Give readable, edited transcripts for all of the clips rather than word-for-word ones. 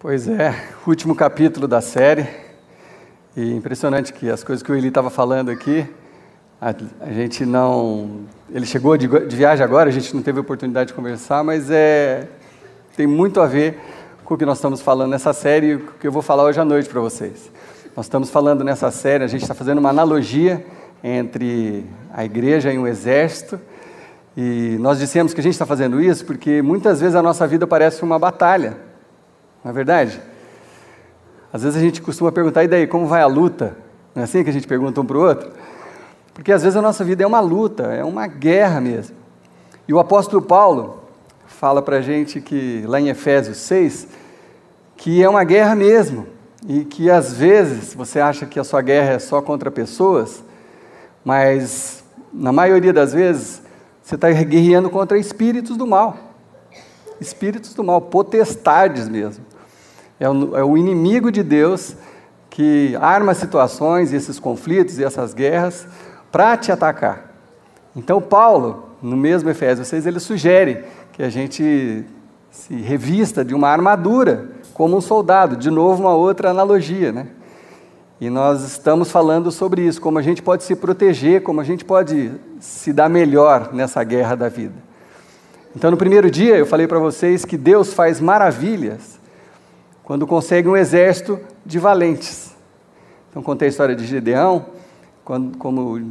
Pois é, último capítulo da série, e impressionante que as coisas que o Eli estava falando aqui, a gente não... Ele chegou de viagem agora, a gente não teve oportunidade de conversar, mas tem muito a ver com o que nós estamos falando nessa série e o que eu vou falar hoje à noite para vocês. Nós estamos falando nessa série, a gente está fazendo uma analogia entre a igreja e um exército, e nós dissemos que a gente está fazendo isso porque muitas vezes a nossa vida parece uma batalha. Não é verdade? Às vezes a gente costuma perguntar, e daí, como vai a luta? Não é assim que a gente pergunta um para o outro? Porque às vezes a nossa vida é uma luta, é uma guerra mesmo. E o apóstolo Paulo fala para a gente que, lá em Efésios 6, que é uma guerra mesmo. E que às vezes você acha que a sua guerra é só contra pessoas, mas na maioria das vezes você está guerreando contra espíritos do mal. Espíritos do mal, potestades mesmo. É o inimigo de Deus que arma situações, esses conflitos e essas guerras para te atacar. Então Paulo, no mesmo Efésios 6, ele sugere que a gente se revista de uma armadura, como um soldado. De novo, uma outra analogia, né? E nós estamos falando sobre isso, como a gente pode se proteger, como a gente pode se dar melhor nessa guerra da vida. Então, no primeiro dia, eu falei para vocês que Deus faz maravilhas quando consegue um exército de valentes. Então, contei a história de Gideão, como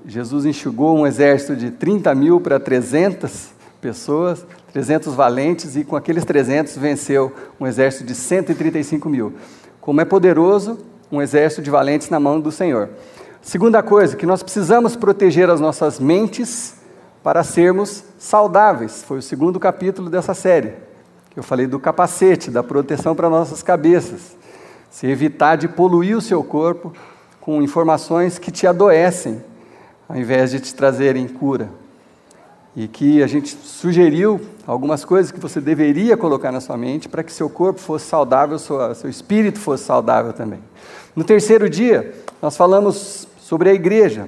Jesus enxugou um exército de 30 mil para 300 pessoas, 300 valentes, e com aqueles 300 venceu um exército de 135 mil. Como é poderoso um exército de valentes na mão do Senhor. Segunda coisa, que nós precisamos proteger as nossas mentes para sermos saudáveis. Foi o segundo capítulo dessa série, que eu falei do capacete, da proteção para nossas cabeças. Se evitar de poluir o seu corpo com informações que te adoecem, ao invés de te trazerem cura. E que a gente sugeriu algumas coisas que você deveria colocar na sua mente para que seu corpo fosse saudável, seu espírito fosse saudável também. No terceiro dia, nós falamos sobre a igreja,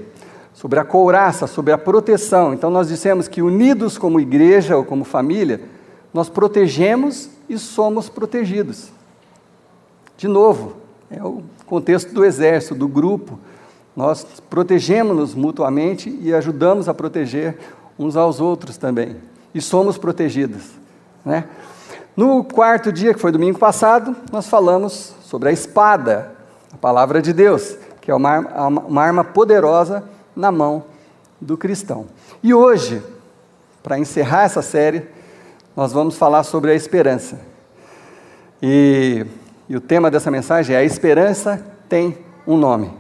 sobre a couraça, sobre a proteção. Então nós dissemos que unidos como igreja ou como família, nós protegemos e somos protegidos. De novo, é o contexto do exército, do grupo. Nós protegemos-nos mutuamente e ajudamos a proteger uns aos outros também. E somos protegidos, né? No quarto dia, que foi domingo passado, nós falamos sobre a espada, a palavra de Deus, que é uma arma poderosa na mão do cristão. E hoje, para encerrar essa série, nós vamos falar sobre a esperança. E o tema dessa mensagem é: a esperança tem um nome.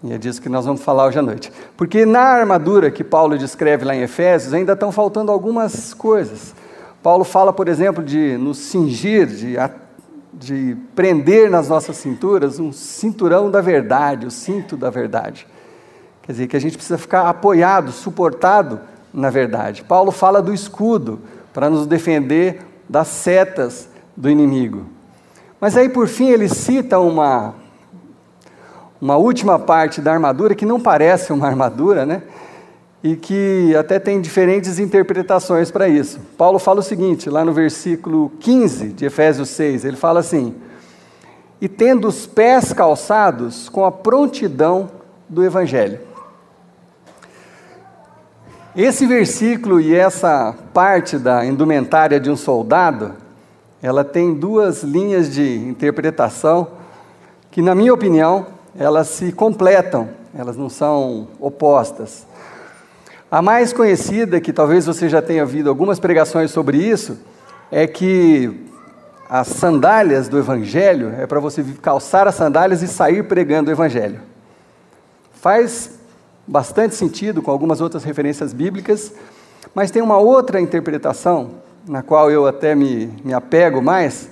E é disso que nós vamos falar hoje à noite. Porque na armadura que Paulo descreve lá em Efésios, ainda estão faltando algumas coisas. Paulo fala, por exemplo, de nos cingir, de prender nas nossas cinturas um cinturão da verdade, o cinto da verdade. Quer dizer, que a gente precisa ficar apoiado, suportado na verdade. Paulo fala do escudo, para nos defender das setas do inimigo. Mas aí, por fim, ele cita uma última parte da armadura, que não parece uma armadura, né? E que até tem diferentes interpretações para isso. Paulo fala o seguinte, lá no versículo 15 de Efésios 6, ele fala assim: e tendo os pés calçados com a prontidão do Evangelho. Esse versículo e essa parte da indumentária de um soldado, ela tem duas linhas de interpretação que, na minha opinião, elas se completam, elas não são opostas. A mais conhecida, que talvez você já tenha ouvido algumas pregações sobre isso, é que as sandálias do Evangelho é para você calçar as sandálias e sair pregando o Evangelho. Faz bastante sentido com algumas outras referências bíblicas, mas tem uma outra interpretação, na qual eu até me apego mais,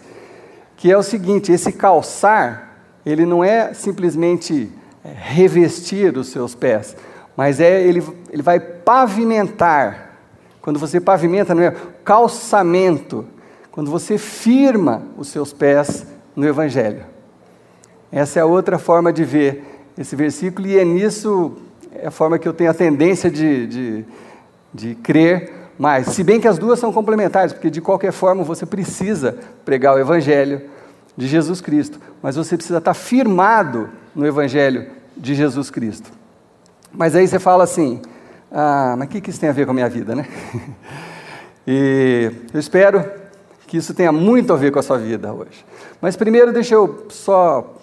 que é o seguinte: esse calçar, ele não é simplesmente revestir os seus pés, mas ele vai pavimentar. Quando você pavimenta, não é calçamento, quando você firma os seus pés no Evangelho. Essa é a outra forma de ver esse versículo, e é nisso... é a forma que eu tenho a tendência de crer, mais. Se bem que as duas são complementares, porque de qualquer forma você precisa pregar o Evangelho de Jesus Cristo, mas você precisa estar firmado no Evangelho de Jesus Cristo. Mas aí você fala assim, mas o que isso tem a ver com a minha vida, né? E eu espero que isso tenha muito a ver com a sua vida hoje. Mas primeiro deixa eu só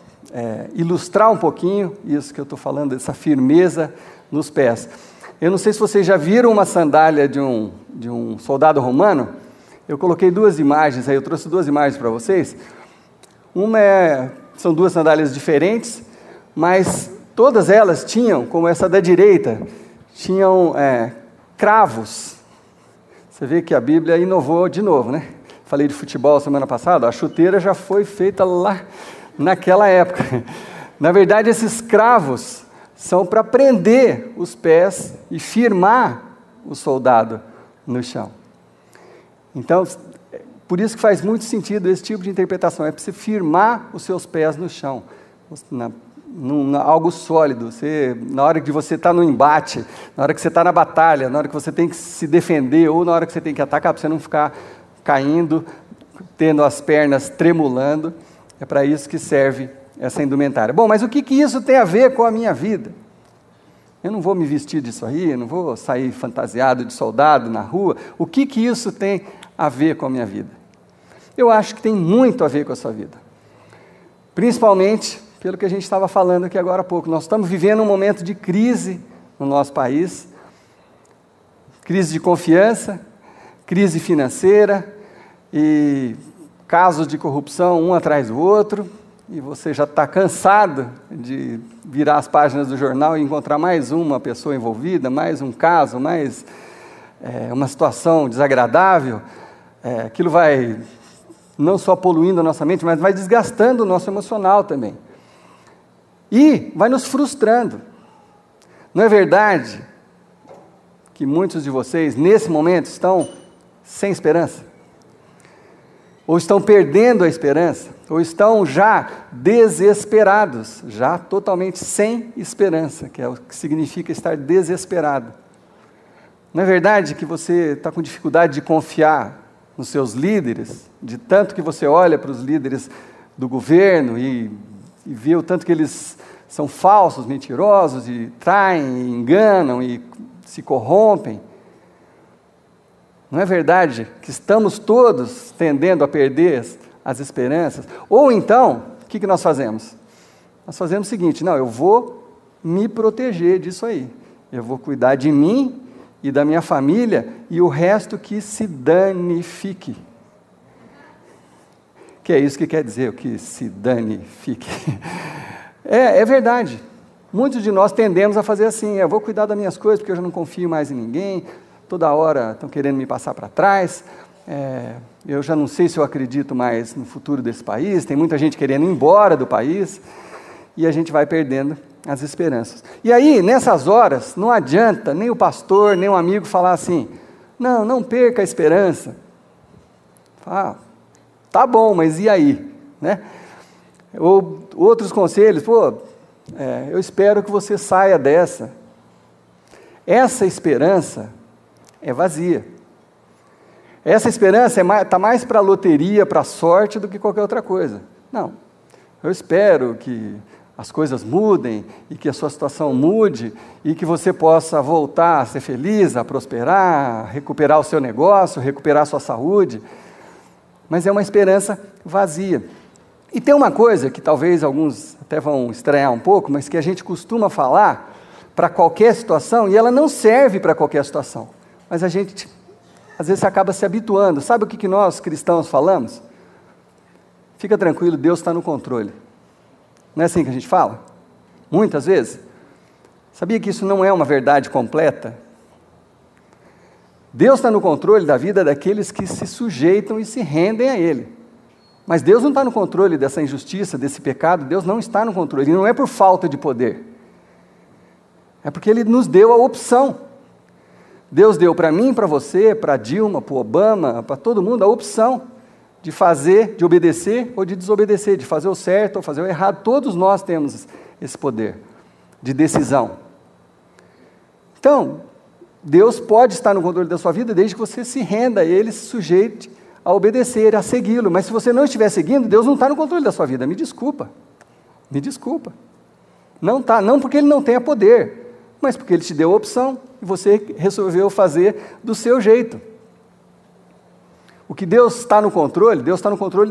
ilustrar um pouquinho isso que eu estou falando, essa firmeza nos pés. Eu não sei se vocês já viram uma sandália de um soldado romano. Eu coloquei duas imagens aí, eu trouxe duas imagens para vocês. São duas sandálias diferentes, mas todas elas tinham, como essa da direita, tinham cravos. Você vê que a Bíblia inovou de novo, né? Falei de futebol semana passada, a chuteira já foi feita lá naquela época. Na verdade, esses cravos são para prender os pés e firmar o soldado no chão. Então, por isso que faz muito sentido esse tipo de interpretação, é para você firmar os seus pés no chão, algo sólido. Na hora que você está no embate, na hora que você está na batalha, na hora que você tem que se defender, ou na hora que você tem que atacar, para você não ficar caindo, tendo as pernas tremulando, é para isso que serve essa indumentária. Bom, mas o que isso tem a ver com a minha vida? Eu não vou me vestir disso aí, eu não vou sair fantasiado de soldado na rua. O que isso tem a ver com a minha vida? Eu acho que tem muito a ver com a sua vida. Principalmente pelo que a gente estava falando aqui agora há pouco. Nós estamos vivendo um momento de crise no nosso país, crise de confiança, crise financeira e casos de corrupção um atrás do outro, e você já está cansado de virar as páginas do jornal e encontrar mais uma pessoa envolvida, mais um caso, mais uma situação desagradável. Aquilo vai não só poluindo a nossa mente, mas vai desgastando o nosso emocional também. E vai nos frustrando. Não é verdade que muitos de vocês, nesse momento, estão sem esperança? Ou estão perdendo a esperança? Ou estão já desesperados, já totalmente sem esperança, que é o que significa estar desesperado. Não é verdade que você está com dificuldade de confiar nos seus líderes, de tanto que você olha para os líderes do governo e vê o tanto que eles são falsos, mentirosos, e traem, e enganam, e se corrompem? Não é verdade que estamos todos tendendo a perder as esperanças? Ou então, o que nós fazemos? Nós fazemos o seguinte: não, eu vou me proteger disso aí. Eu vou cuidar de mim e da minha família, e o resto que se danifique. Que é isso que quer dizer, o que se danifique. É verdade. Muitos de nós tendemos a fazer assim: eu vou cuidar das minhas coisas, porque eu já não confio mais em ninguém, toda hora estão querendo me passar para trás, eu já não sei se eu acredito mais no futuro desse país, tem muita gente querendo ir embora do país, e a gente vai perdendo as esperanças. E aí, nessas horas, não adianta nem o pastor, nem um amigo falar assim: não perca a esperança. Tá bom, mas e aí? Né? Ou outros conselhos: eu espero que você saia dessa. Essa esperança é vazia. Essa esperança está mais para a loteria, para a sorte, do que qualquer outra coisa. Não, eu espero que as coisas mudem, e que a sua situação mude, e que você possa voltar a ser feliz, a prosperar, a recuperar o seu negócio, recuperar a sua saúde. Mas é uma esperança vazia. E tem uma coisa que talvez alguns até vão estranhar um pouco, mas que a gente costuma falar para qualquer situação, e ela não serve para qualquer situação. Mas a gente, às vezes, acaba se habituando. Sabe o que nós, cristãos, falamos? Fica tranquilo, Deus está no controle. Não é assim que a gente fala? Muitas vezes. Sabia que isso não é uma verdade completa? Deus está no controle da vida daqueles que se sujeitam e se rendem a Ele. Mas Deus não está no controle dessa injustiça, desse pecado. Deus não está no controle. E não é por falta de poder. É porque Ele nos deu a opção. Deus deu para mim, para você, para Dilma, para o Obama, para todo mundo, a opção de fazer, de obedecer ou de desobedecer, de fazer o certo ou fazer o errado. Todos nós temos esse poder de decisão. Então, Deus pode estar no controle da sua vida desde que você se renda a Ele, se sujeite a obedecer, a segui-lo. Mas se você não estiver seguindo, Deus não está no controle da sua vida. Me desculpa. Me desculpa. Não está, não porque Ele não tenha poder, mas porque Ele te deu a opção e você resolveu fazer do seu jeito. O que Deus está no controle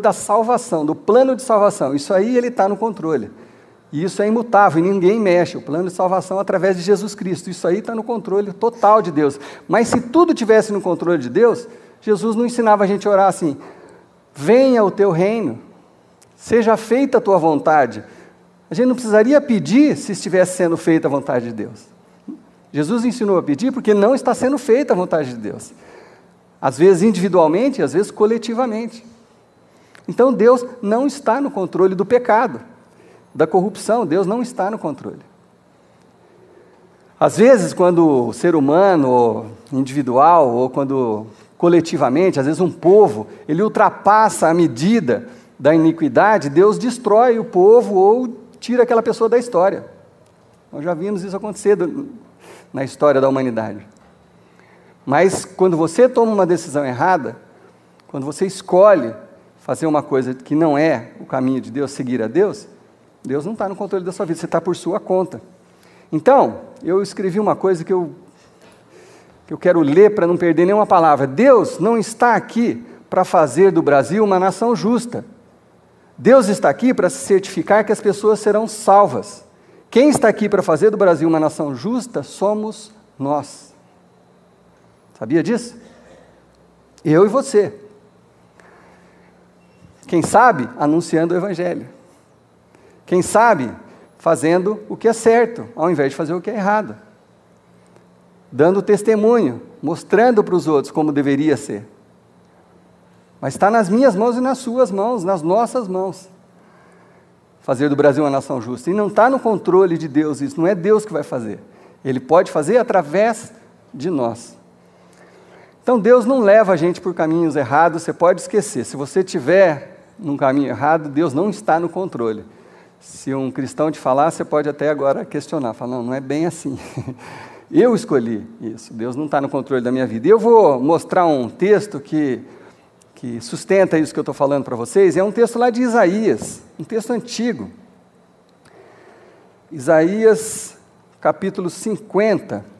da salvação, do plano de salvação. Isso aí Ele está no controle. E isso é imutável, e ninguém mexe. O plano de salvação através de Jesus Cristo. Isso aí está no controle total de Deus. Mas se tudo tivesse no controle de Deus, Jesus não ensinava a gente a orar assim: venha o teu reino, seja feita a tua vontade. A gente não precisaria pedir se estivesse sendo feita a vontade de Deus. Jesus ensinou a pedir porque não está sendo feita a vontade de Deus. Às vezes individualmente, às vezes coletivamente. Então Deus não está no controle do pecado, da corrupção. Deus não está no controle. Às vezes, quando o ser humano, ou individual, ou quando coletivamente, às vezes um povo, ele ultrapassa a medida da iniquidade, Deus destrói o povo ou tira aquela pessoa da história. Nós já vimos isso acontecer na história da humanidade. Mas quando você toma uma decisão errada, quando você escolhe fazer uma coisa que não é o caminho de Deus, seguir a Deus, Deus não está no controle da sua vida, você está por sua conta. Então, eu escrevi uma coisa que eu quero ler para não perder nenhuma palavra. Deus não está aqui para fazer do Brasil uma nação justa. Deus está aqui para se certificar que as pessoas serão salvas. Quem está aqui para fazer do Brasil uma nação justa somos nós. Sabia disso? Eu e você. Quem sabe, anunciando o Evangelho. Quem sabe, fazendo o que é certo, ao invés de fazer o que é errado. Dando testemunho, mostrando para os outros como deveria ser. Mas está nas minhas mãos e nas suas mãos, nas nossas mãos. Fazer do Brasil uma nação justa. E não está no controle de Deus isso, não é Deus que vai fazer. Ele pode fazer através de nós. Então Deus não leva a gente por caminhos errados, você pode esquecer. Se você estiver num caminho errado, Deus não está no controle. Se um cristão te falar, você pode até agora questionar, falar, não é bem assim. Eu escolhi isso, Deus não está no controle da minha vida. E eu vou mostrar um texto que sustenta isso que eu estou falando para vocês. É um texto lá de Isaías, um texto antigo. Isaías, capítulo 50.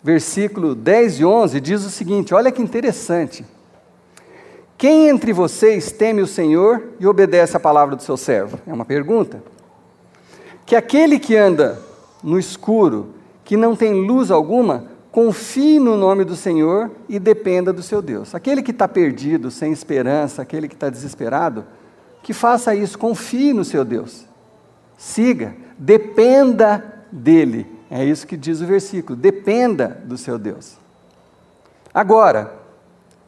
Versículo 10 e 11 diz o seguinte, olha que interessante. Quem entre vocês teme o Senhor e obedece a palavra do seu servo? É uma pergunta. Que aquele que anda no escuro, que não tem luz alguma, confie no nome do Senhor e dependa do seu Deus. Aquele que está perdido, sem esperança, aquele que está desesperado, que faça isso, confie no seu Deus. Siga, dependa dele. É isso que diz o versículo, dependa do seu Deus. Agora,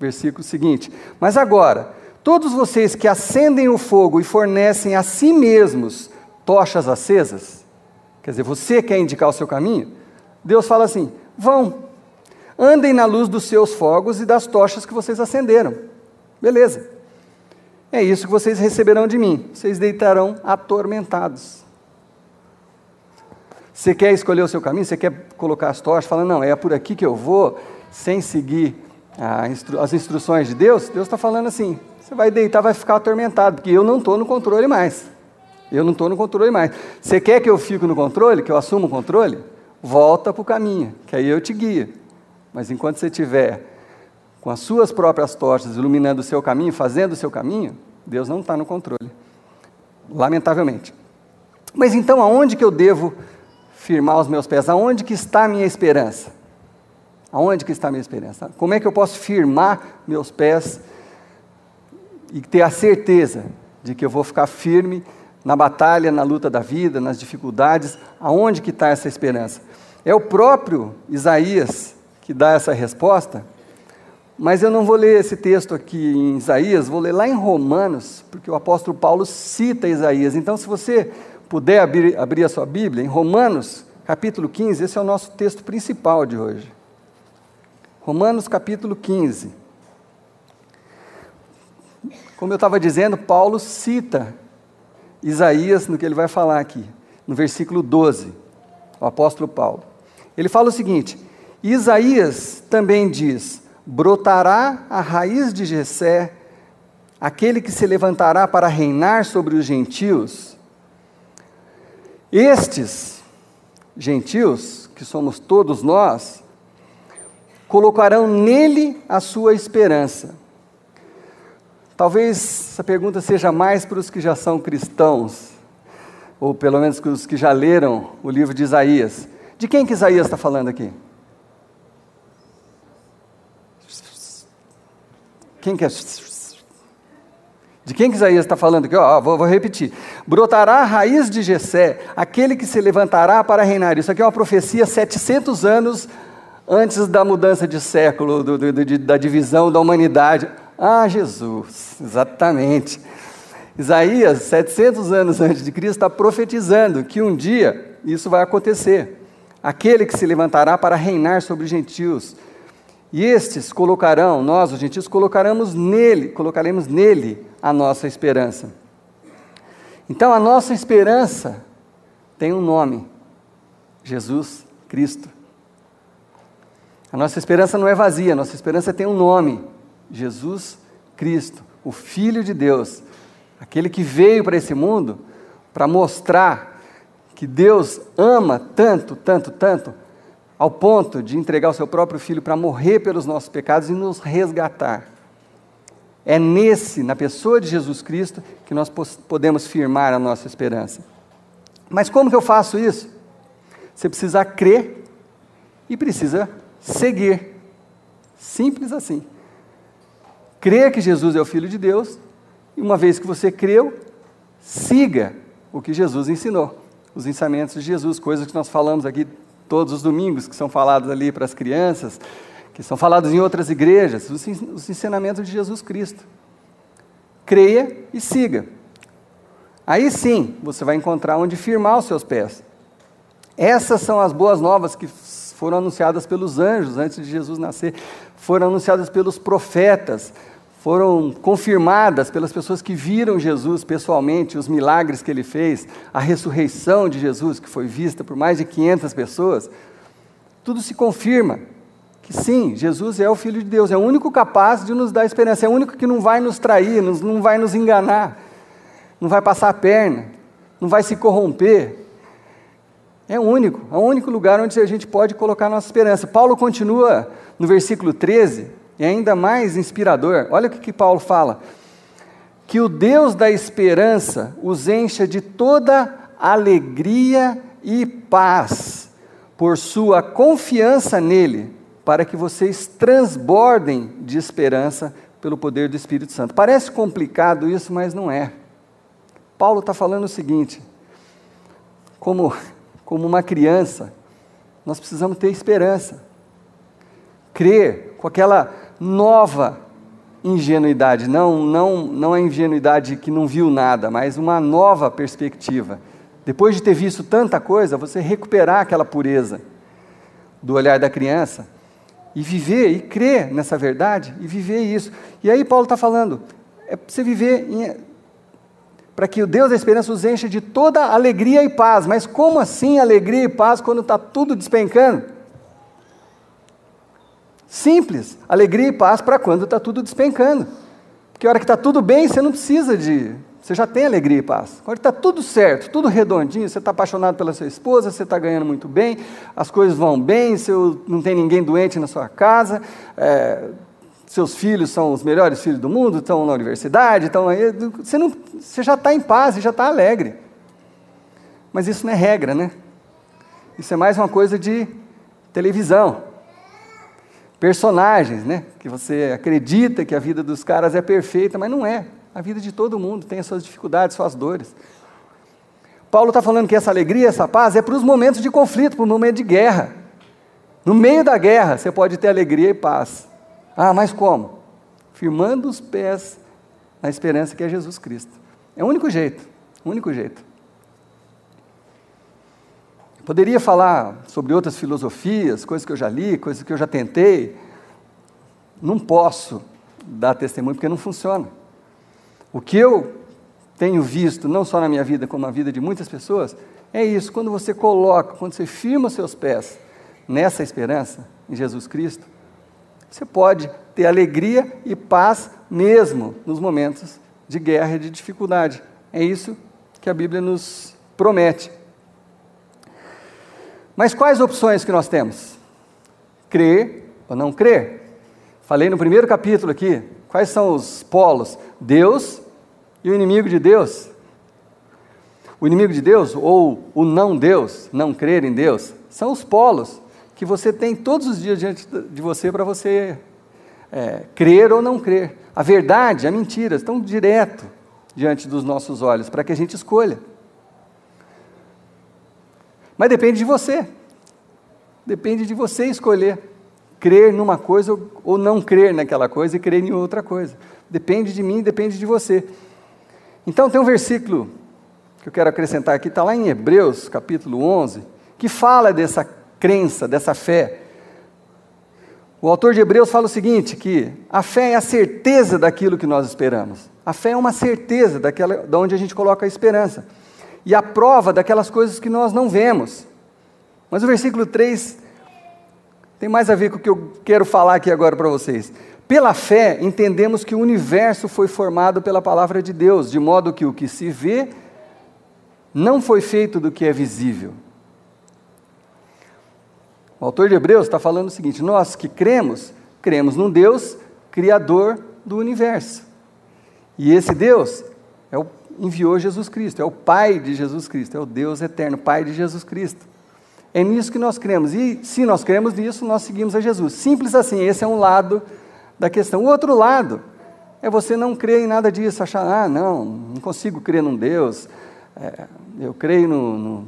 versículo seguinte, mas agora, todos vocês que acendem o fogo e fornecem a si mesmos tochas acesas, quer dizer, você quer indicar o seu caminho? Deus fala assim, vão, andem na luz dos seus fogos e das tochas que vocês acenderam. Beleza. É isso que vocês receberão de mim, vocês deitarão atormentados. Você quer escolher o seu caminho? Você quer colocar as tochas? Fala, não, é por aqui que eu vou, sem seguir as instruções de Deus? Deus está falando assim, você vai deitar, vai ficar atormentado, porque eu não estou no controle mais. Eu não estou no controle mais. Você quer que eu fique no controle, que eu assuma o controle? Volta para o caminho, que aí eu te guio. Mas enquanto você estiver com as suas próprias tochas, iluminando o seu caminho, fazendo o seu caminho, Deus não está no controle. Lamentavelmente. Mas então, aonde que eu devo firmar os meus pés? Aonde que está a minha esperança? Aonde que está a minha esperança? Como é que eu posso firmar meus pés e ter a certeza de que eu vou ficar firme na batalha, na luta da vida, nas dificuldades? Aonde que está essa esperança? É o próprio Isaías que dá essa resposta, mas eu não vou ler esse texto aqui em Isaías, vou ler lá em Romanos, porque o apóstolo Paulo cita Isaías. Então, se você puder abrir a sua Bíblia, em Romanos, capítulo 15, esse é o nosso texto principal de hoje. Romanos, capítulo 15. Como eu estava dizendo, Paulo cita Isaías no que ele vai falar aqui, no versículo 12, o apóstolo Paulo. Ele fala o seguinte: Isaías também diz: brotará a raiz de Jessé, aquele que se levantará para reinar sobre os gentios. Estes gentios, que somos todos nós, colocarão nele a sua esperança. Talvez essa pergunta seja mais para os que já são cristãos, ou pelo menos para os que já leram o livro de Isaías. De quem que Isaías está falando aqui? Quem que é? De quem que Isaías está falando aqui? Vou repetir. Brotará a raiz de Jessé, aquele que se levantará para reinar. Isso aqui é uma profecia 700 anos antes da mudança de século, da divisão da humanidade. Jesus, exatamente. Isaías, 700 anos antes de Cristo, está profetizando que um dia isso vai acontecer. Aquele que se levantará para reinar sobre os gentios. E estes colocarão, nós, os gentios, colocaremos nele a nossa esperança. Então, a nossa esperança tem um nome: Jesus Cristo. A nossa esperança não é vazia, a nossa esperança tem um nome: Jesus Cristo, o Filho de Deus, aquele que veio para esse mundo para mostrar que Deus ama tanto, tanto, tanto, ao ponto de entregar o seu próprio Filho para morrer pelos nossos pecados e nos resgatar. É na pessoa de Jesus Cristo, que nós podemos firmar a nossa esperança. Mas como que eu faço isso? Você precisa crer e precisa seguir. Simples assim. Crer que Jesus é o Filho de Deus, e uma vez que você creu, siga o que Jesus ensinou. Os ensinamentos de Jesus, coisas que nós falamos aqui todos os domingos, que são falados ali para as crianças, que são falados em outras igrejas, os ensinamentos de Jesus Cristo. Creia e siga. Aí sim, você vai encontrar onde firmar os seus pés. Essas são as boas novas que foram anunciadas pelos anjos antes de Jesus nascer, foram anunciadas pelos profetas, foram confirmadas pelas pessoas que viram Jesus pessoalmente, os milagres que ele fez, a ressurreição de Jesus, que foi vista por mais de 500 pessoas. Tudo se confirma que sim, Jesus é o Filho de Deus, é o único capaz de nos dar esperança, é o único que não vai nos trair, não vai nos enganar, não vai passar a perna, não vai se corromper. É o único lugar onde a gente pode colocar nossa esperança. Paulo continua no versículo 13, e ainda mais inspirador. Olha o que Paulo fala: que o Deus da esperança os encha de toda alegria e paz, por sua confiança nele, para que vocês transbordem de esperança pelo poder do Espírito Santo. Parece complicado isso, mas não é. Paulo está falando o seguinte: como uma criança, nós precisamos ter esperança, crer com aquela nova ingenuidade, não a ingenuidade que não viu nada, mas uma nova perspectiva. Depois de ter visto tanta coisa, você recuperar aquela pureza do olhar da criança e viver, e crer nessa verdade, e viver isso. E aí Paulo está falando, é para você viver para que o Deus da esperança os encha de toda alegria e paz. Mas como assim alegria e paz quando está tudo despencando? Simples, alegria e paz para quando está tudo despencando. Porque a hora que está tudo bem, você não precisa você já tem alegria e paz. Quando está tudo certo, tudo redondinho, você está apaixonado pela sua esposa, você está ganhando muito bem, as coisas vão bem, não tem ninguém doente na sua casa, seus filhos são os melhores filhos do mundo, estão na universidade, você já está em paz e já está alegre. Mas isso não é regra, né? Isso é mais uma coisa de televisão. Personagens, né? Que você acredita que a vida dos caras é perfeita, mas não é. A vida de todo mundo tem as suas dificuldades, suas dores. Paulo está falando que essa alegria, essa paz é para os momentos de conflito, para o momento de guerra. No meio da guerra, você pode ter alegria e paz. Mas como? Firmando os pés na esperança que é Jesus Cristo. É o único jeito, o único jeito. Poderia falar sobre outras filosofias, coisas que eu já li, coisas que eu já tentei. Não posso dar testemunho porque não funciona. O que eu tenho visto, não só na minha vida, como na vida de muitas pessoas, é isso: quando você firma os seus pés nessa esperança, em Jesus Cristo, você pode ter alegria e paz mesmo nos momentos de guerra e de dificuldade. É isso que a Bíblia nos promete. Mas quais opções que nós temos? Crer ou não crer? Falei no primeiro capítulo aqui, quais são os polos? Deus e o inimigo de Deus. O inimigo de Deus, ou o não Deus, não crer em Deus, são os polos que você tem todos os dias diante de você para você crer ou não crer. A verdade, a mentira, estão direto diante dos nossos olhos, para que a gente escolha. Mas depende de você. Depende de você escolher crer numa coisa ou não crer naquela coisa e crer em outra coisa. Depende de mim, depende de você. Então tem um versículo que eu quero acrescentar aqui, está lá em Hebreus, capítulo 11, que fala dessa crença, dessa fé. O autor de Hebreus fala o seguinte, que a fé é a certeza daquilo que nós esperamos. A fé é uma certeza de onde a gente coloca a esperança. E a prova daquelas coisas que nós não vemos. Mas o versículo 3 tem mais a ver com o que eu quero falar aqui agora para vocês. Pela fé, entendemos que o universo foi formado pela palavra de Deus, de modo que o que se vê não foi feito do que é visível. O autor de Hebreus está falando o seguinte, nós que cremos num Deus criador do universo. E esse Deus enviou Jesus Cristo, é o Pai de Jesus Cristo, é o Deus eterno, Pai de Jesus Cristo. É nisso que nós cremos, e se nós cremos nisso, nós seguimos a Jesus. Simples assim, esse é um lado da questão. O outro lado é você não crer em nada disso, achar, não consigo crer num Deus, eu creio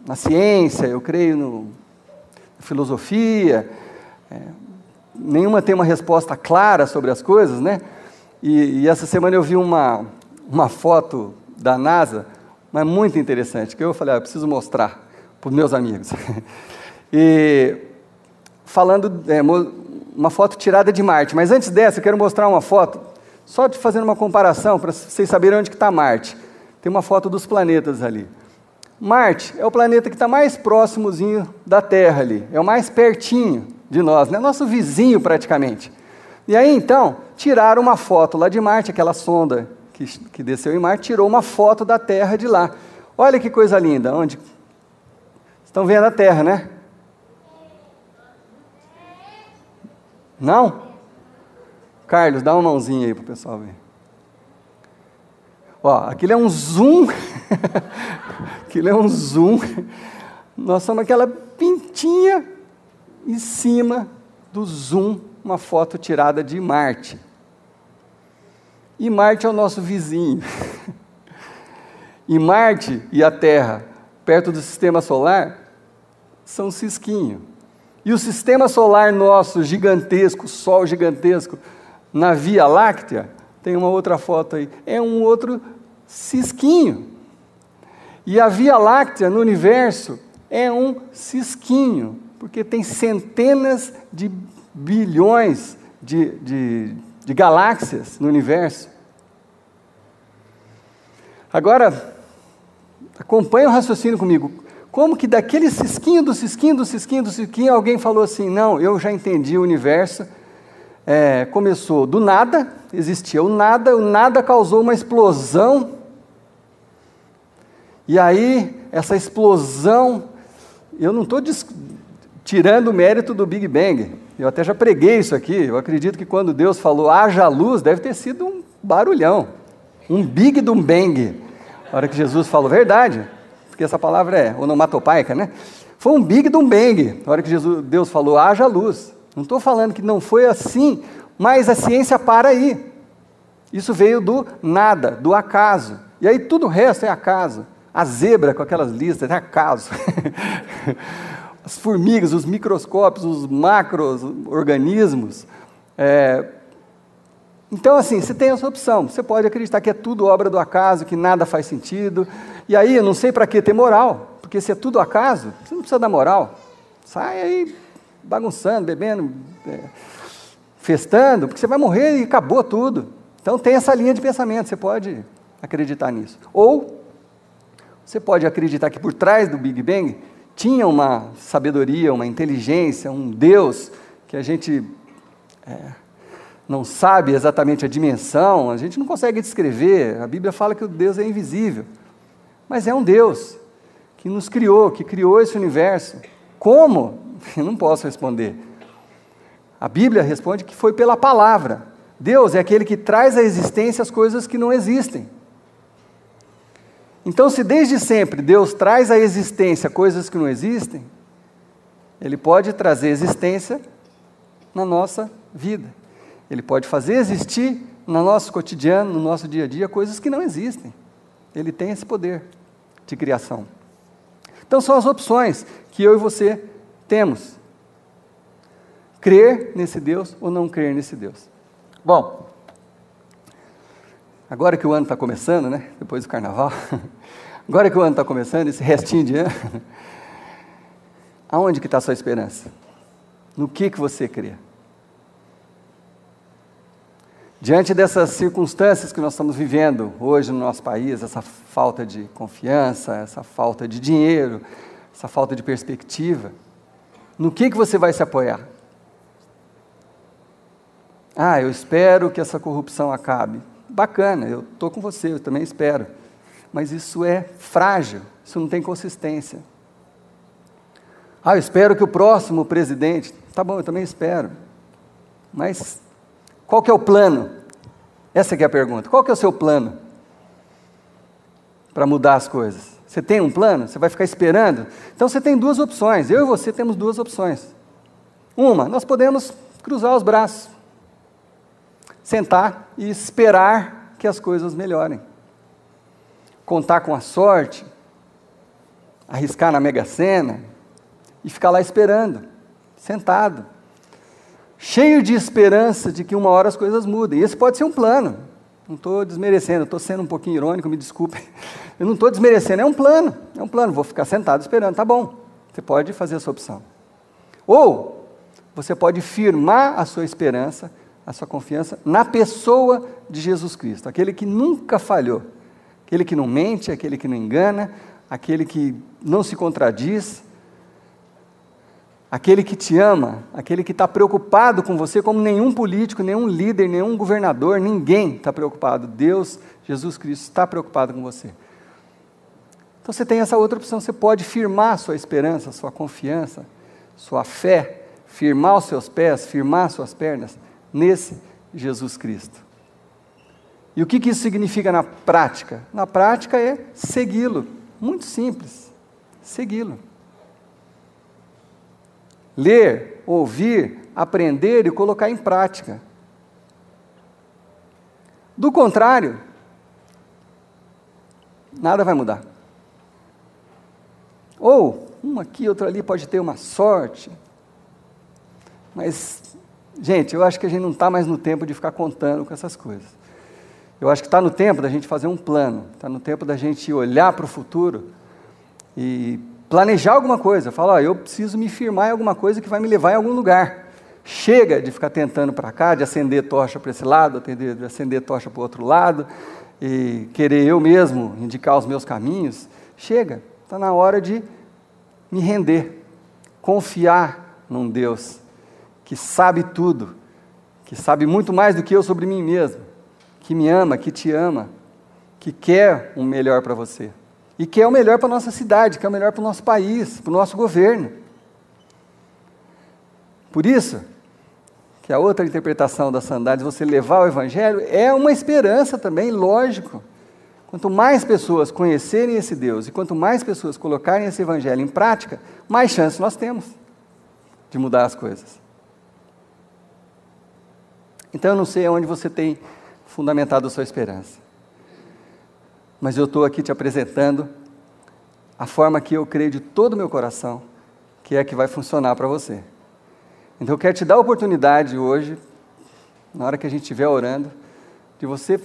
na ciência, eu creio na filosofia, nenhuma tem uma resposta clara sobre as coisas, né? E essa semana eu vi uma foto da NASA, mas muito interessante, que eu falei, eu preciso mostrar para os meus amigos. E falando, uma foto tirada de Marte, mas antes dessa eu quero mostrar uma foto, só de fazendo uma comparação, para vocês saberem onde que está Marte. Tem uma foto dos planetas ali. Marte é o planeta que está mais próximozinho da Terra ali, é o mais pertinho de nós, né? Nosso vizinho praticamente. E aí então, tiraram uma foto lá de Marte, aquela sonda que desceu em Marte, tirou uma foto da Terra de lá. Olha que coisa linda, onde... Estão vendo a Terra, né? Não? Carlos, dá uma mãozinha aí para o pessoal ver. Ó, aquilo é um zoom. Aquilo é um zoom. Nós somos aquela pintinha em cima do zoom, uma foto tirada de Marte. E Marte é o nosso vizinho. E Marte e a Terra, perto do sistema solar, são um cisquinho. E o sistema solar nosso, gigantesco, Sol gigantesco, na Via Láctea, tem uma outra foto aí, é um outro cisquinho. E a Via Láctea no universo é um cisquinho, porque tem centenas de bilhões de galáxias no universo. Agora, acompanhe o raciocínio comigo. Como que daquele cisquinho, do cisquinho, do cisquinho, do cisquinho, alguém falou assim, não, eu já entendi o universo, começou do nada, existia o nada causou uma explosão, e aí, essa explosão, eu não estou tirando o mérito do Big Bang, eu até já preguei isso aqui, eu acredito que quando Deus falou, haja luz, deve ter sido um barulhão, um Big do Bang, a hora que Jesus falou, verdade, porque essa palavra é onomatopaica, né? Foi um Big do Bang, a hora que Deus falou, haja luz. Não estou falando que não foi assim, mas a ciência para aí. Isso veio do nada, do acaso. E aí tudo o resto é acaso. A zebra com aquelas listas é acaso. As formigas, os microscópios, os macro-organismos. Então, assim, você tem essa opção. Você pode acreditar que é tudo obra do acaso, que nada faz sentido. E aí, eu não sei para que ter moral. Porque se é tudo acaso, você não precisa dar moral. Sai aí bagunçando, bebendo, festando, porque você vai morrer e acabou tudo. Então tem essa linha de pensamento, você pode acreditar nisso. Ou você pode acreditar que por trás do Big Bang tinha uma sabedoria, uma inteligência, um Deus que a gente não sabe exatamente a dimensão, a gente não consegue descrever. A Bíblia fala que o Deus é invisível, mas é um Deus que nos criou, que criou esse universo. Como? Eu não posso responder. A Bíblia responde que foi pela palavra. Deus é aquele que traz à existência as coisas que não existem. Então, se desde sempre Deus traz à existência coisas que não existem, Ele pode trazer existência na nossa vida. Ele pode fazer existir no nosso cotidiano, no nosso dia a dia, coisas que não existem. Ele tem esse poder de criação. Então, são as opções que eu e você temos. Crer nesse Deus ou não crer nesse Deus. Bom, agora que o ano está começando, né? Depois do carnaval, agora que o ano está começando, esse restinho de ano, aonde que está a sua esperança? No que você crê? Diante dessas circunstâncias que nós estamos vivendo hoje no nosso país, essa falta de confiança, essa falta de dinheiro, essa falta de perspectiva, no que você vai se apoiar? Eu espero que essa corrupção acabe. Bacana, eu estou com você, eu também espero. Mas isso é frágil, isso não tem consistência. Eu espero que o próximo presidente... Tá bom, eu também espero. Mas qual que é o plano? Essa que é a pergunta. Qual que é o seu plano para mudar as coisas? Você tem um plano? Você vai ficar esperando? Então você tem duas opções. Eu e você temos duas opções. Uma, nós podemos cruzar os braços, sentar e esperar que as coisas melhorem. Contar com a sorte, arriscar na Mega Sena e ficar lá esperando, sentado, cheio de esperança de que uma hora as coisas mudem. Esse pode ser um plano. Não estou desmerecendo, estou sendo um pouquinho irônico, me desculpem. Eu não estou desmerecendo, é um plano, vou ficar sentado esperando, tá bom. Você pode fazer essa opção. Ou você pode firmar a sua esperança, a sua confiança na pessoa de Jesus Cristo, aquele que nunca falhou, aquele que não mente, aquele que não engana, aquele que não se contradiz, aquele que te ama, aquele que está preocupado com você como nenhum político, nenhum líder, nenhum governador, ninguém está preocupado. Deus, Jesus Cristo, está preocupado com você. Então você tem essa outra opção, você pode firmar a sua esperança, a sua confiança, sua fé, firmar os seus pés, firmar as suas pernas nesse Jesus Cristo. E o que isso significa na prática? Na prática é segui-lo, muito simples, segui-lo. Ler, ouvir, aprender e colocar em prática. Do contrário, nada vai mudar. Ou, um aqui, outro ali pode ter uma sorte, mas, gente, eu acho que a gente não está mais no tempo de ficar contando com essas coisas. Eu acho que está no tempo da gente fazer um plano, está no tempo da gente olhar para o futuro e planejar alguma coisa, falar, eu preciso me firmar em alguma coisa que vai me levar em algum lugar. Chega de ficar tentando para cá, de acender tocha para esse lado, de acender tocha para o outro lado, e querer eu mesmo indicar os meus caminhos. Chega, está na hora de me render, confiar num Deus que sabe tudo, que sabe muito mais do que eu sobre mim mesmo, que me ama, que te ama, que quer o melhor para você. E que é o melhor para a nossa cidade, que é o melhor para o nosso país, para o nosso governo. Por isso, que a outra interpretação das sandálias, você levar o Evangelho, é uma esperança também, lógico. Quanto mais pessoas conhecerem esse Deus, e quanto mais pessoas colocarem esse Evangelho em prática, mais chance nós temos de mudar as coisas. Então eu não sei onde você tem fundamentado a sua esperança. Mas eu estou aqui te apresentando a forma que eu creio de todo o meu coração, que é a que vai funcionar para você. Então eu quero te dar a oportunidade hoje, na hora que a gente estiver orando, de você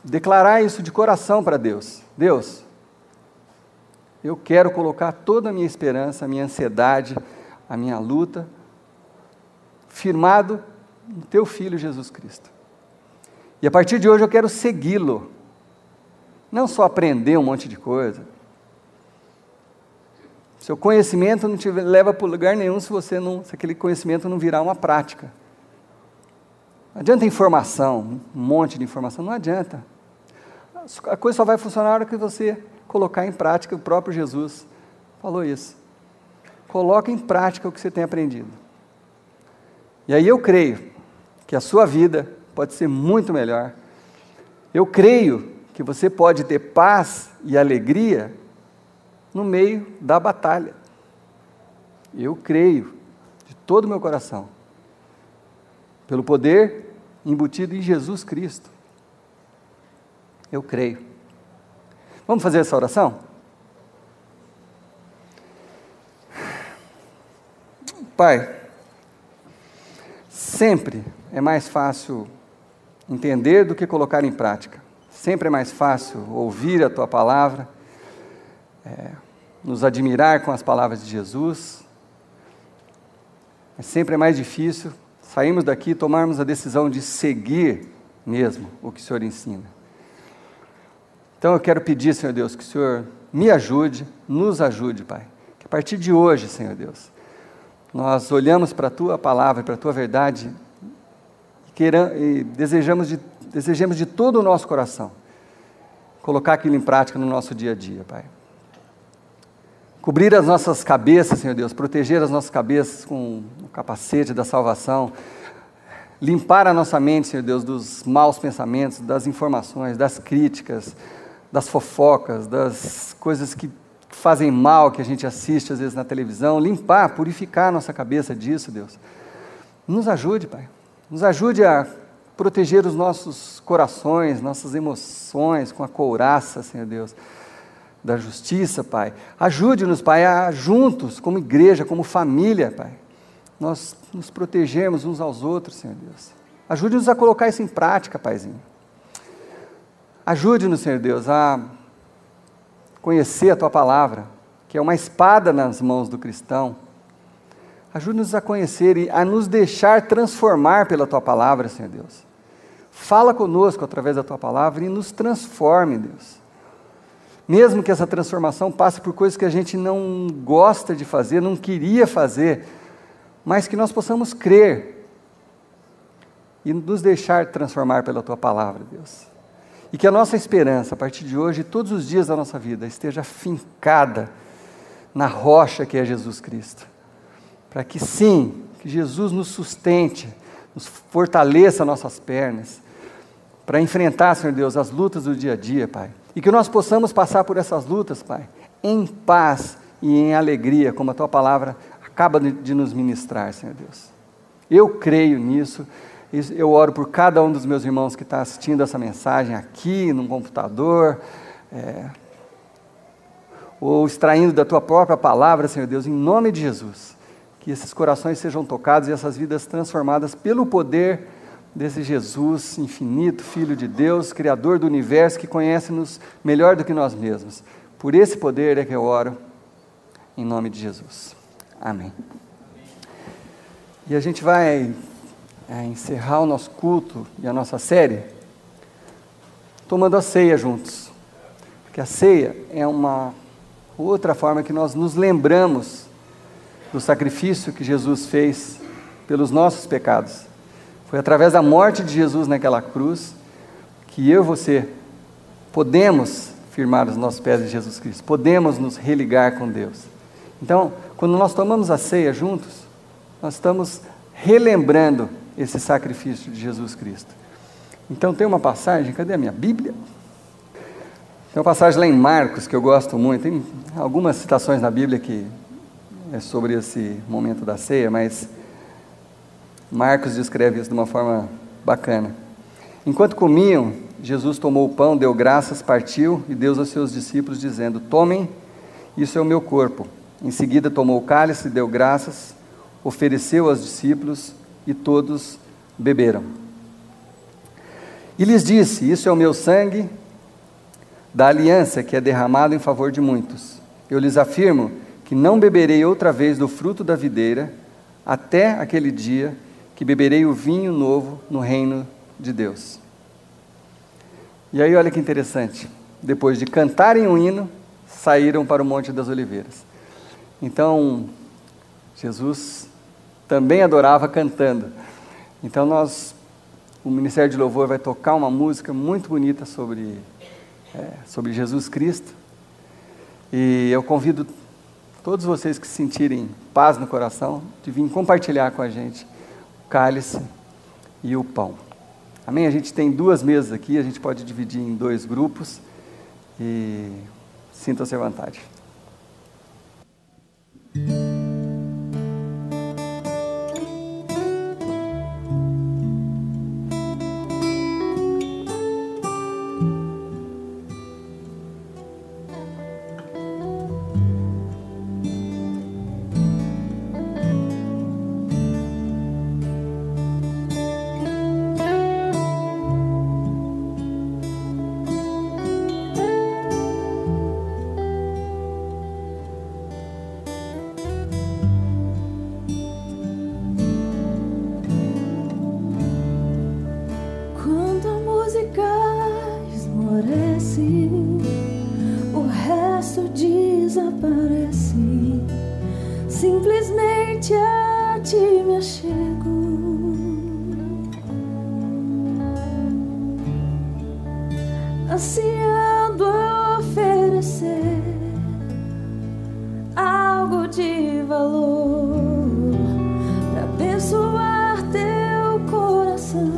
declarar isso de coração para Deus. Deus, eu quero colocar toda a minha esperança, a minha ansiedade, a minha luta, firmado no Teu Filho Jesus Cristo. E a partir de hoje eu quero segui-lo. Não só aprender um monte de coisa, Seu conhecimento não te leva para lugar nenhum se aquele conhecimento não virar uma prática. Não adianta informação, um monte de informação, não adianta. A coisa só vai funcionar na hora que você colocar em prática. O próprio Jesus falou isso. Coloque em prática o que você tem aprendido. E aí eu creio que a sua vida pode ser muito melhor. Eu creio que você pode ter paz e alegria no meio da batalha. Eu creio de todo o meu coração, pelo poder embutido em Jesus Cristo. Eu creio. Vamos fazer essa oração? Pai, sempre é mais fácil entender do que colocar em prática. Sempre é mais fácil ouvir a Tua palavra, nos admirar com as palavras de Jesus. Sempre é mais difícil sairmos daqui e tomarmos a decisão de seguir mesmo o que o Senhor ensina. Então eu quero pedir, Senhor Deus, que o Senhor me ajude, nos ajude, Pai. Que a partir de hoje, Senhor Deus, nós olhamos para a Tua palavra, para a Tua verdade e desejamos de todo o nosso coração colocar aquilo em prática no nosso dia a dia, Pai. Cobrir as nossas cabeças, Senhor Deus, proteger as nossas cabeças com o capacete da salvação, limpar a nossa mente, Senhor Deus, dos maus pensamentos, das informações, das críticas, das fofocas, das coisas que fazem mal, que a gente assiste às vezes na televisão, limpar, purificar a nossa cabeça disso, Deus. Nos ajude, Pai, nos ajude a proteger os nossos corações, nossas emoções com a couraça, Senhor Deus, da justiça, Pai. Ajude-nos, Pai, a juntos, como igreja, como família, Pai, nós nos protegermos uns aos outros, Senhor Deus. Ajude-nos a colocar isso em prática, Paizinho. Ajude-nos, Senhor Deus, a conhecer a Tua palavra, que é uma espada nas mãos do cristão. Ajude-nos a conhecer e a nos deixar transformar pela Tua palavra, Senhor Deus. Fala conosco através da Tua palavra e nos transforme, Deus. Mesmo que essa transformação passe por coisas que a gente não gosta de fazer, não queria fazer, mas que nós possamos crer e nos deixar transformar pela Tua palavra, Deus. E que a nossa esperança, a partir de hoje, todos os dias da nossa vida, esteja fincada na rocha que é Jesus Cristo. Para que sim, que Jesus nos sustente, nos fortaleça nossas pernas, para enfrentar, Senhor Deus, as lutas do dia a dia, Pai. E que nós possamos passar por essas lutas, Pai, em paz e em alegria, como a Tua palavra acaba de nos ministrar, Senhor Deus. Eu creio nisso, eu oro por cada um dos meus irmãos que está assistindo essa mensagem aqui, no computador, ou extraindo da Tua própria palavra, Senhor Deus, em nome de Jesus. Que esses corações sejam tocados e essas vidas transformadas pelo poder desse Jesus infinito, Filho de Deus, Criador do universo, que conhece-nos melhor do que nós mesmos. Por esse poder é que eu oro, em nome de Jesus. Amém. E a gente vai encerrar o nosso culto e a nossa série tomando a ceia juntos. Porque a ceia é uma outra forma que nós nos lembramos do sacrifício que Jesus fez pelos nossos pecados. Foi através da morte de Jesus naquela cruz que eu e você podemos firmar os nossos pés em Jesus Cristo, podemos nos religar com Deus. Então, quando nós tomamos a ceia juntos, nós estamos relembrando esse sacrifício de Jesus Cristo. Então tem uma passagem, cadê a minha Bíblia? Tem uma passagem lá em Marcos que eu gosto muito, tem algumas citações na Bíblia que é sobre esse momento da ceia, mas Marcos descreve isso de uma forma bacana. Enquanto comiam, Jesus tomou o pão, deu graças, partiu e deu aos seus discípulos, dizendo: tomem, isso é o meu corpo. Em seguida tomou o cálice, deu graças, ofereceu aos discípulos e todos beberam. E lhes disse: isso é o meu sangue da aliança que é derramado em favor de muitos. Eu lhes afirmo que não beberei outra vez do fruto da videira até aquele dia que beberei o vinho novo no reino de Deus. E aí olha que interessante, depois de cantarem um hino, saíram para o Monte das Oliveiras. Então, Jesus também adorava cantando. Então, o Ministério de Louvor vai tocar uma música muito bonita sobre Jesus Cristo. E eu convido todos vocês que sentirem paz no coração, de vir compartilhar com a gente o cálice e o pão. Amém? A gente tem 2 mesas aqui, a gente pode dividir em 2 grupos e sinta-se à vontade. Simplesmente a ti me achego, ansiando oferecer algo de valor para abençoar teu coração.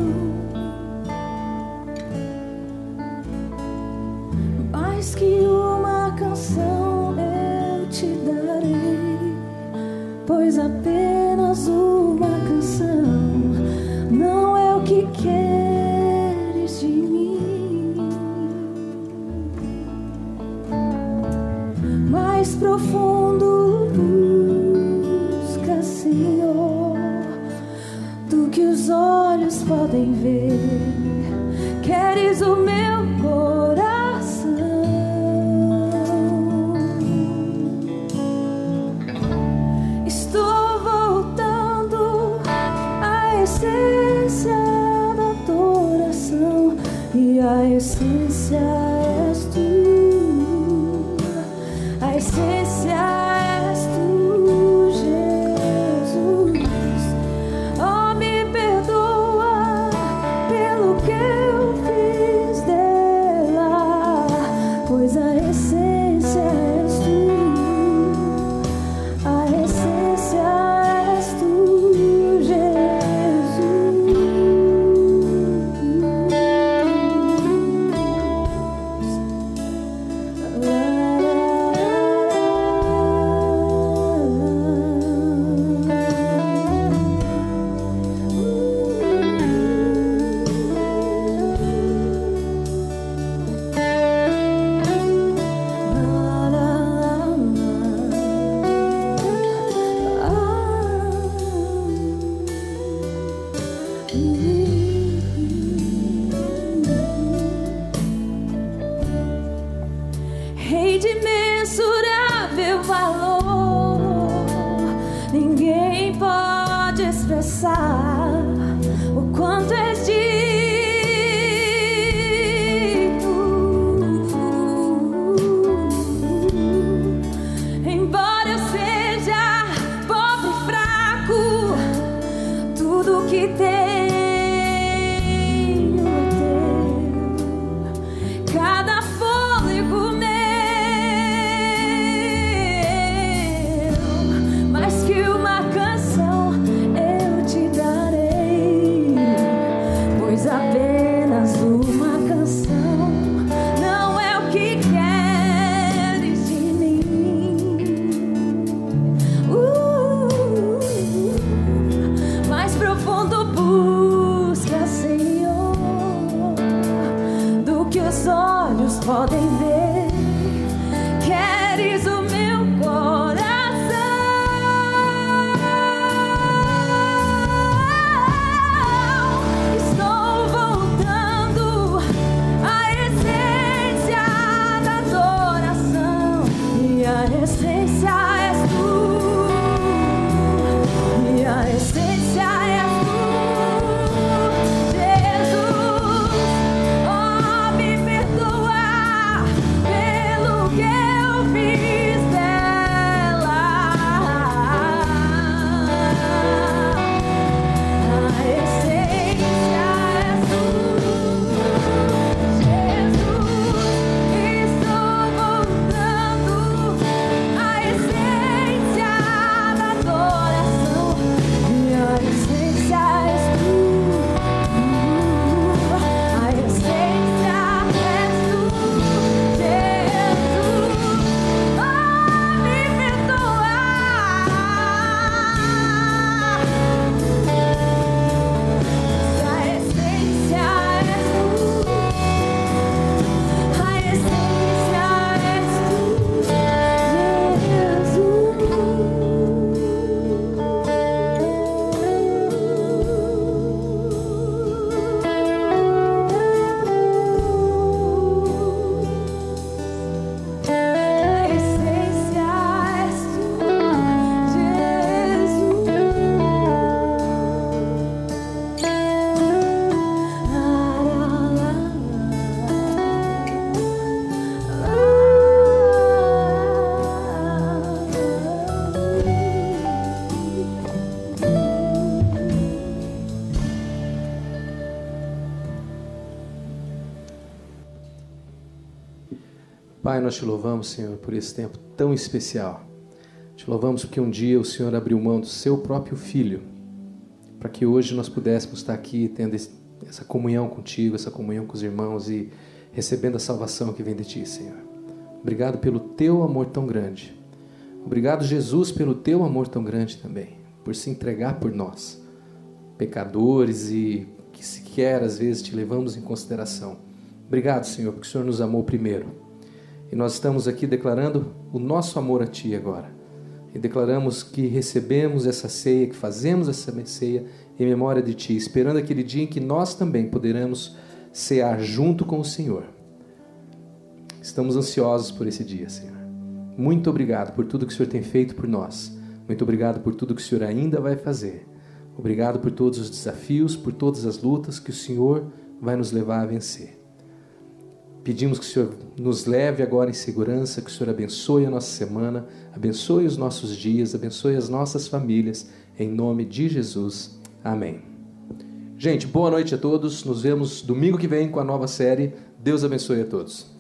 Mais que uma canção eu te darei, pois apenas uma canção não é o que queres de mim. Mais profundo busca, Senhor, do que os olhos podem ver. Queres o meu coração. Estou voltando à essência da adoração, e a essência és tu, a essência és tu, Jesus. Oh, me perdoa pelo que eu fiz dela, pois a essência és tu, a essência és tu, Jesus. Rei de imensurável valor, ninguém pode expressar o quanto és digno. Embora eu seja pobre e fraco, tudo que tenho é teu, cada fôlego meu. Mais que uma canção eu te darei, pois apenas uma canção não é o que queres de mim. Mais profundo busca, Senhor, do que os olhos podem ver. Queres o meu coração. Estou voltando à essência da adoração, e a essência és tu, e a essência és tu, Jesus. Oh, me perdoa pelo que eu fiz Pai, nós te louvamos, Senhor, por esse tempo tão especial. Te louvamos porque um dia o Senhor abriu mão do seu próprio Filho, para que hoje nós pudéssemos estar aqui tendo essa comunhão contigo, essa comunhão com os irmãos e recebendo a salvação que vem de ti, Senhor. Obrigado pelo teu amor tão grande. Obrigado, Jesus, pelo teu amor tão grande também, por se entregar por nós, pecadores e que sequer às vezes te levamos em consideração. Obrigado, Senhor, porque o Senhor nos amou primeiro. E nós estamos aqui declarando o nosso amor a ti agora. E declaramos que recebemos essa ceia, que fazemos essa ceia em memória de ti, esperando aquele dia em que nós também poderemos cear junto com o Senhor. Estamos ansiosos por esse dia, Senhor. Muito obrigado por tudo que o Senhor tem feito por nós. Muito obrigado por tudo que o Senhor ainda vai fazer. Obrigado por todos os desafios, por todas as lutas que o Senhor vai nos levar a vencer. Pedimos que o Senhor nos leve agora em segurança, que o Senhor abençoe a nossa semana, abençoe os nossos dias, abençoe as nossas famílias, em nome de Jesus. Amém. Gente, boa noite a todos. Nos vemos domingo que vem com a nova série. Deus abençoe a todos.